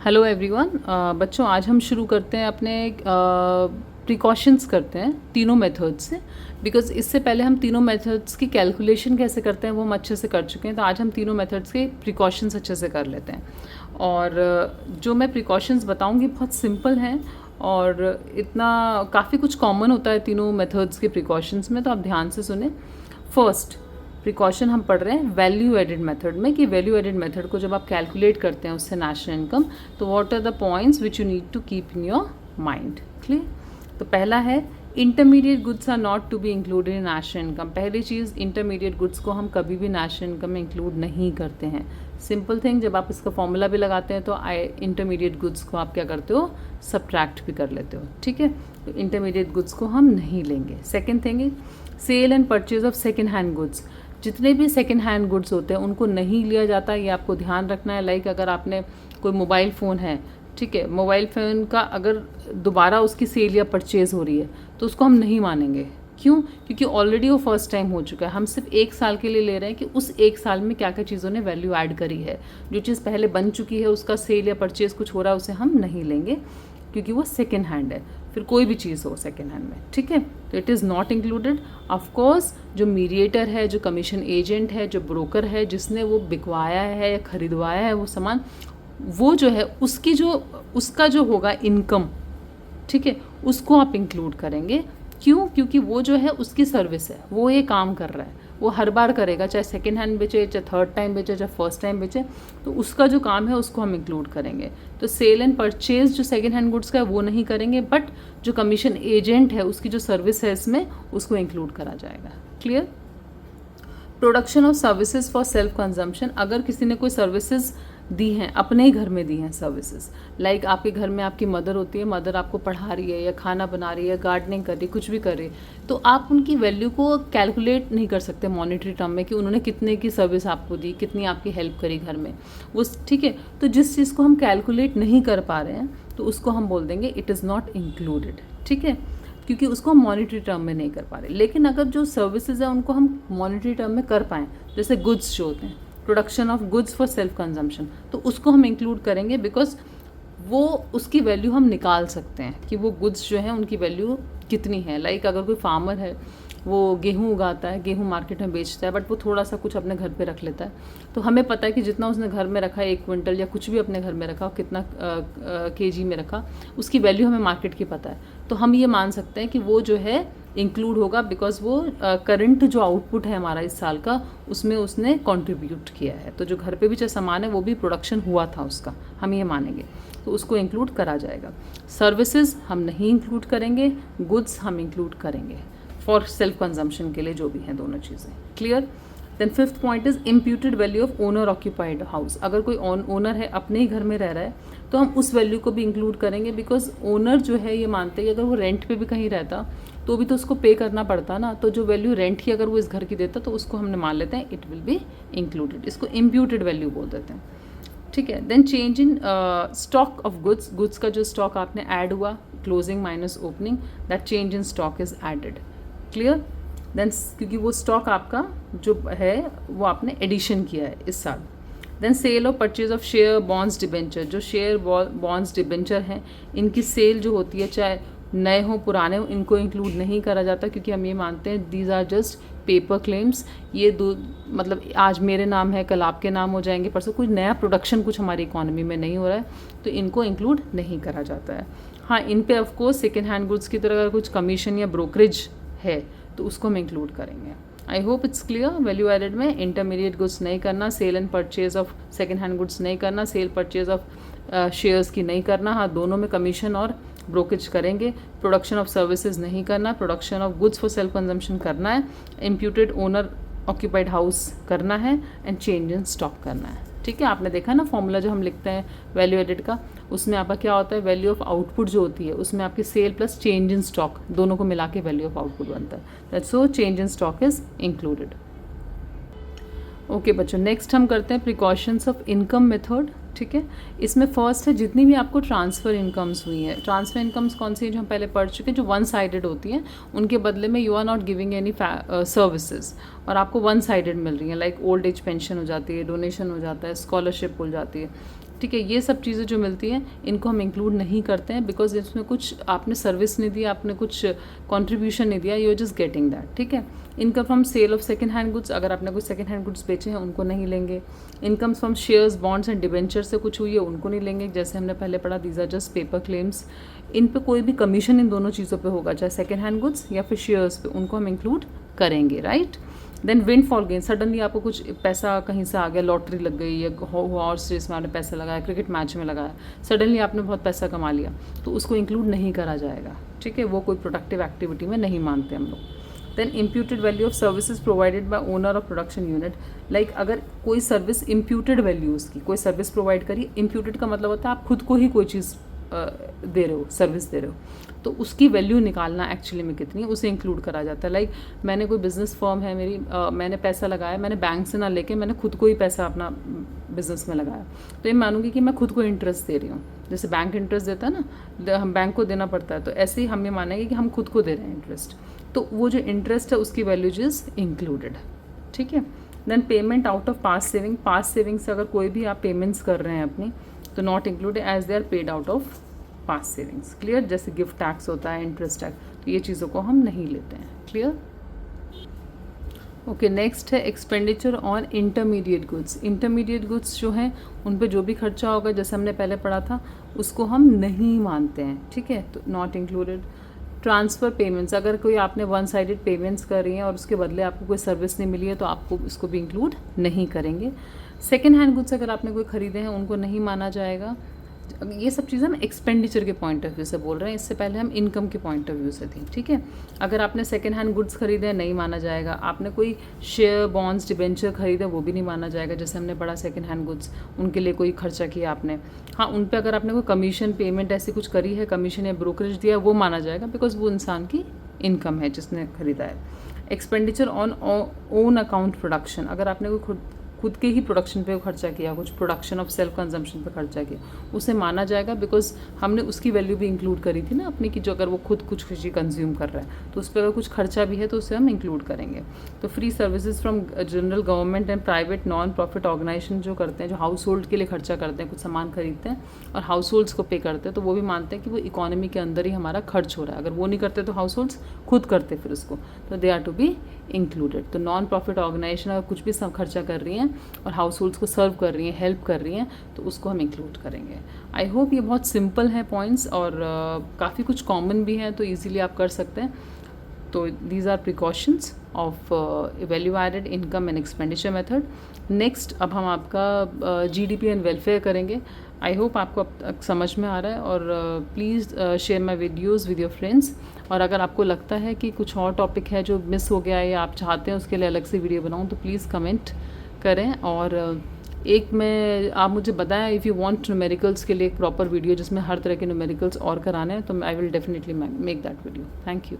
Hello everyone. बच्चों आज हम शुरू करते हैं अपने प्रिकॉशंस करते हैं तीनों मेथड्स से। बिकॉज इससे पहले हम तीनों मेथड्स की कैलकुलेशन कैसे करते हैं वो हम अच्छे से कर चुके हैं, तो आज हम तीनों मेथड्स के प्रिकॉशंस अच्छे से कर लेते हैं। और जो मैं प्रिकॉशंस बताऊंगी बहुत सिंपल हैं और इतना काफ़ी कुछ कॉमन होता है तीनों मेथड्स के प्रिकॉशंस में, तो आप ध्यान से सुने। फर्स्ट प्रिकॉशन हम पढ़ रहे हैं वैल्यू एडेड मेथड में, कि वैल्यू एडेड मेथड को जब आप कैलकुलेट करते हैं उससे नेशनल इनकम, तो what are the points which you need to keep in your mind. Clear? तो पहला है intermediate goods are not to be included in national income. पहली चीज़, इंटरमीडिएट गुड्स को हम कभी भी नेशनल इनकम में इंक्लूड नहीं करते हैं। सिंपल थिंग, जब आप इसका फॉर्मूला भी लगाते हैं तो इंटरमीडिएट गुड्स को आप क्या करते हो, सब्ट्रैक्ट भी कर लेते हो। ठीक है, तो इंटरमीडिएट गुड्स को हम नहीं लेंगे। Second thing is sale and purchase of second hand goods. जितने भी सेकेंड हैंड गुड्स होते हैं उनको नहीं लिया जाता, ये आपको ध्यान रखना है। लाइक अगर आपने कोई मोबाइल फ़ोन है, ठीक है, मोबाइल फ़ोन का अगर दोबारा उसकी सेल या परचेज़ हो रही है तो उसको हम नहीं मानेंगे। क्यों? क्योंकि ऑलरेडी वो फर्स्ट टाइम हो चुका है। हम सिर्फ एक साल के लिए ले रहे हैं कि उस एक साल में क्या क्या चीज़ों ने वैल्यू ऐड करी है। जो चीज़ पहले बन चुकी है उसका सेल या परचेज़ कुछ हो रहा है उसे हम नहीं लेंगे, क्योंकि वो सेकेंड हैंड है। फिर कोई भी चीज़ हो सेकेंड हैंड में, ठीक है, तो it is not included. Of course जो मीडिएटर है, जो कमीशन एजेंट है, जो ब्रोकर है, जिसने वो बिकवाया है या खरीदवाया है वो सामान, वो जो है उसका जो होगा इनकम, ठीक है, उसको आप इंक्लूड करेंगे। क्यों? क्योंकि वो जो है उसकी सर्विस है, वो ये काम कर रहा है, वो हर बार करेगा, चाहे सेकेंड हैंड बेचे, चाहे थर्ड टाइम बेचे, चाहे फर्स्ट टाइम बेचे, तो उसका जो काम है उसको हम इंक्लूड करेंगे। तो सेल एंड परचेज जो सेकेंड हैंड गुड्स का है वो नहीं करेंगे, बट जो कमीशन एजेंट है उसकी जो सर्विस है इसमें, उसको इंक्लूड करा जाएगा। Clear? Production of services for self consumption. अगर किसी ने कोई सर्विसेज दी हैं, अपने ही घर में दी हैं सर्विसेज, लाइक आपके घर में आपकी मदर होती है, मदर आपको पढ़ा रही है या खाना बना रही है, गार्डनिंग कर रही है, कुछ भी कर रही है, तो आप उनकी वैल्यू को कैलकुलेट नहीं कर सकते मॉनेटरी टर्म में कि उन्होंने कितने की सर्विस आपको दी, कितनी आपकी हेल्प करी घर में वो, ठीक है। तो जिस चीज़ को हम कैलकुलेट नहीं कर पा रहे हैं तो उसको हम बोल देंगे इट इज़ नॉट इंक्लूडेड, ठीक है, क्योंकि उसको हम मॉनेटरी टर्म में नहीं कर पा रहे। लेकिन अगर जो सर्विसेज है उनको हम मॉनेटरी टर्म में कर पाएँ, जैसे गुड्स जो होते हैं, production of goods for self consumption, तो उसको हम इंक्लूड करेंगे, बिकॉज वो उसकी वैल्यू हम निकाल सकते हैं कि वो गुड्स जो हैं उनकी वैल्यू कितनी है। लाइक अगर कोई फार्मर है, वो गेहूँ उगाता है, गेहूँ मार्केट में बेचता है, बट वो थोड़ा सा कुछ अपने घर पे रख लेता है, तो हमें पता है कि जितना उसने घर में रखा है, 1 क्विंटल या कुछ भी अपने घर में रखा, कितना केजी में रखा, उसकी वैल्यू हमें मार्केट की पता है, तो हम ये मान सकते हैं कि वो जो है इंक्लूड होगा, बिकॉज वो करंट जो आउटपुट है हमारा इस साल का, उसमें उसने कंट्रीब्यूट किया है। तो जो घर पे भी जो सामान है वो भी प्रोडक्शन हुआ था उसका, हम ये मानेंगे, तो उसको इंक्लूड करा जाएगा। सर्विसेज हम नहीं इंक्लूड करेंगे, गुड्स हम इंक्लूड करेंगे फॉर सेल्फ कंजम्पशन के लिए, जो भी हैं दोनों चीज़ें। Clear? Then fifth point is imputed value of owner occupied house. अगर कोई ओनर है, अपने ही घर में रह रहा है, तो हम उस वैल्यू को भी इंक्लूड करेंगे, बिकॉज ओनर जो है ये मानते हैं कि अगर वो रेंट पे भी कहीं रहता तो भी तो उसको पे करना पड़ता ना, तो जो वैल्यू रेंट की अगर वो इस घर की देता तो उसको हमने मान लेते हैं इट विल बी इंक्लूडेड, इसको इम्प्यूटेड वैल्यू बोल देते हैं, ठीक है। Then change in stock of goods. Goods का जो स्टॉक आपने ऐड हुआ, closing minus opening, that change in stock is added. Clear? Then क्योंकि वो स्टॉक आपका जो है वो आपने एडिशन किया है इस साल। देन सेल और purchase of share bonds debenture. जो शेयर बॉन्ड्स डिबेंचर हैं, इनकी सेल जो होती है, चाहे नए हो पुराने हो, इनको इंक्लूड नहीं करा जाता, क्योंकि हम ये मानते हैं these are just paper claims. ये दो मतलब आज मेरे नाम है, कल आपके नाम हो जाएंगे, परसों कुछ नया प्रोडक्शन कुछ हमारी इकोनॉमी में नहीं हो रहा है, तो इनको इंक्लूड नहीं करा जाता है। हाँ, इन पे ऑफकोर्स सेकेंड हैंड गुड्स की तरह अगर कुछ कमीशन या ब्रोकरेज है तो उसको हम इंक्लूड करेंगे। I hope it's clear. Value added में इंटरमीडिएट गुड्स नहीं करना, sale and purchase of second hand goods नहीं करना, सेल परचेज ऑफ शेयर्स की नहीं करना, हाँ दोनों में कमीशन और ब्रोकेज करेंगे। प्रोडक्शन ऑफ सर्विसेज नहीं करना, production of goods for self consumption करना है, इम्प्यूटेड ओनर ऑक्यूपाइड हाउस करना है, एंड चेंज इन स्टॉक करना है। ठीक है, आपने देखा ना फॉर्मूला जो हम लिखते हैं वैल्यू एडेड का, उसमें आपका क्या होता है, वैल्यू ऑफ आउटपुट जो होती है उसमें आपकी sale plus change in stock दोनों को मिला के वैल्यू ऑफ आउटपुट बनता है, that's so change in stock is included. Okay बच्चों, नेक्स्ट हम करते हैं प्रिकॉशंस ऑफ इनकम मेथड। ठीक है, इसमें फर्स्ट है जितनी भी आपको ट्रांसफ़र इनकम्स हुई हैं। ट्रांसफ़र इनकम्स कौन सी है जो हम पहले पढ़ चुके हैं, जो वन साइडेड होती हैं, उनके बदले में you are not giving any services और आपको वन साइडेड मिल रही हैं, लाइक ओल्ड एज पेंशन हो जाती है, डोनेशन हो जाता है, स्कॉलरशिप हो जाती है। ठीक है। ये सब चीज़ें जो मिलती हैं इनको हम इंक्लूड नहीं करते हैं, बिकॉज इसमें कुछ आपने सर्विस नहीं दिया, आपने कुछ कंट्रीब्यूशन नहीं दिया, you are just getting that, ठीक है। Income from sale of second hand goods, अगर आपने कुछ सेकंड हैंड गुड्स बेचे हैं उनको नहीं लेंगे। Incomes from shares, bonds and debenture से कुछ हुई है उनको नहीं लेंगे, जैसे हमने पहले पढ़ा, these are just paper claims. इन पे कोई भी कमीशन इन दोनों चीज़ों पे होगा, चाहे सेकंड हैंड गुड्स या फिर शेयर्स पे, उनको हम इंक्लूड करेंगे, right. Then windfall gain, suddenly आपको कुछ पैसा कहीं से आ गया, लॉटरी लग गई या हॉर्स रेस में आपने पैसा लगाया, क्रिकेट मैच में लगाया, सडनली आपने बहुत पैसा कमा लिया, तो उसको इंक्लूड नहीं करा जाएगा, ठीक है। वो कोई प्रोडक्टिव एक्टिविटी में नहीं मानते हम लोग। Then imputed value of services provided by owner of production unit, like अगर कोई सर्विस इम्प्यूटेड वैल्यू उसकी, कोई सर्विस प्रोवाइड करी, इम्प्यूटेड का मतलब होता है आप खुद को ही कोई चीज़ दे रहे हो, सर्विस दे रहे हो, तो उसकी वैल्यू निकालना एक्चुअली में कितनी है उसे इंक्लूड करा जाता है। लाइक मैंने कोई बिजनेस फर्म है मेरी, मैंने पैसा लगाया, मैंने बैंक से ना लेके मैंने खुद को ही पैसा अपना बिजनेस में लगाया, तो ये मानूंगी कि मैं खुद को इंटरेस्ट दे रही हूँ, जैसे बैंक इंटरेस्ट देता है ना, हम बैंक को देना पड़ता है, तो ऐसे ही हम ये मानेंगे कि हम खुद को दे रहे हैं इंटरेस्ट, तो वो जो इंटरेस्ट है उसकी वैल्यू इज इंक्लूडेड, ठीक है। Then payment out of past saving, past saving से अगर कोई भी आप पेमेंट्स कर रहे हैं अपनी, तो not included as they are paid out of past savings, clear. जैसे गिफ्ट टैक्स होता है, इंटरेस्ट टैक्स, तो ये चीज़ों को हम नहीं लेते हैं, क्लियर। ओके, नेक्स्ट है expenditure on intermediate goods. Intermediate goods जो हैं उन पे जो भी खर्चा होगा, जैसे हमने पहले पढ़ा था, उसको हम नहीं मानते हैं, ठीक है, तो नॉट इंक्लूडेड। ट्रांसफ़र पेमेंट्स, अगर कोई आपने वन साइडेड पेमेंट्स कर रही हैं और उसके बदले आपको कोई सर्विस नहीं मिली है, तो आपको इसको भी इंक्लूड नहीं करेंगे। सेकेंड हैंड गुड्स अगर आपने कोई ख़रीदे हैं उनको नहीं माना जाएगा। ये सब चीज़ें हम एक्सपेंडिचर के पॉइंट ऑफ व्यू से बोल रहे हैं, इससे पहले हम इनकम के पॉइंट ऑफ व्यू से थी, ठीक है। अगर आपने सेकेंड हैंड गुड्स खरीदे हैं नहीं माना जाएगा, आपने कोई शेयर, बॉन्ड्स, डिबेंचर खरीदे वो भी नहीं माना जाएगा, जैसे हमने पढ़ा सेकेंड हैंड गुड्स, उनके लिए कोई खर्चा किया आपने, हाँ उन पर अगर आपने कोई कमीशन पेमेंट ऐसी कुछ करी है, कमीशन या ब्रोकरेज दिया, वो माना जाएगा, बिकॉज वो इंसान की इनकम है जिसने खरीदा है। Expenditure on own account production, अगर आपने कोई खुद के ही प्रोडक्शन पे खर्चा किया, कुछ प्रोडक्शन ऑफ सेल्फ कंजम्पशन पे खर्चा किया, उसे माना जाएगा, बिकॉज हमने उसकी वैल्यू भी इंक्लूड करी थी ना अपनी, कि जो अगर वो खुद कुछ खुशी कंज्यूम कर रहा है तो उस पर अगर कुछ खर्चा भी है तो उसे हम इंक्लूड करेंगे। तो free services from general government and private non profit organisation जो करते हैं, जो हाउस होल्ड के लिए खर्चा करते हैं, कुछ सामान खरीदते हैं और हाउस होल्ड्स को पे करते हैं, तो वो भी मानते हैं कि वो इकोनॉमी के अंदर ही हमारा खर्च हो रहा है। अगर वो नहीं करते तो हाउस होल्ड्स खुद करते फिर उसको, तो they are to be included. तो नॉन प्रॉफिट ऑर्गेनाइजेशन अगर कुछ भी खर्चा कर रही हैं और हाउस होल्ड्स को सर्व कर रही हैं, हेल्प कर रही हैं, तो उसको हम इंक्लूड करेंगे। आई होप ये बहुत सिंपल है पॉइंट्स, और काफ़ी कुछ कॉमन भी हैं, तो ईजिली आप कर सकते हैं। तो these are precautions of value added income and expenditure method. Next अब हम आपका जीडीपी एंड वेलफेयर करेंगे। आई होप आपको अब तक समझ में आ रहा है, और please share my videos with your friends. और अगर आपको लगता है कि कुछ और टॉपिक है जो मिस हो गया है या आप चाहते हैं उसके लिए अलग से वीडियो बनाऊँ, तो प्लीज़ कमेंट करें। और एक में आप मुझे बताएं, इफ़ यू वांट न्यूमेरिकल्स के लिए एक प्रॉपर वीडियो जिसमें हर तरह के न्यूमेरिकल्स और कराने हैं, तो I will definitely make that video. Thank you.